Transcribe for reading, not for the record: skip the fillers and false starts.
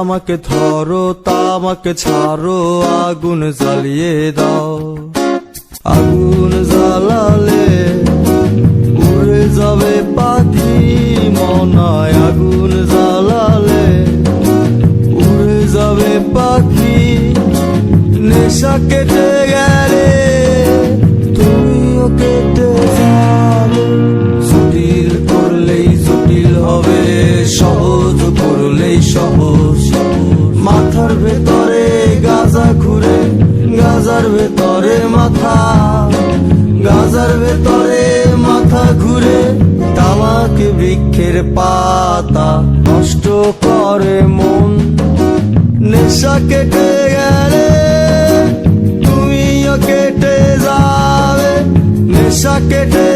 আমাকে ধরো তামাকে ছাড়ো, আগুন জ্বালিয়ে দাও। আগুন জ্বালালে উড়ে যাবে পাখি মনায়, আগুন জ্বালালে উড়ে যাবে পাখি। নেশা কেটে গেলে তুমিও কেটে যাবে, জটিল করলেই জটিল হবে, সহজ করলেই সহজ। মাথার ভেতরে গাজা ঘুরে, গাজার ভেতরে মাথা, গাজার ভেতরে মাথা ঘুরে। তামাক বৃক্ষের পাতা নষ্ট করে মন। নেশা কেটে গেলে তুমিও কেটে যাবে, নেশা কেটে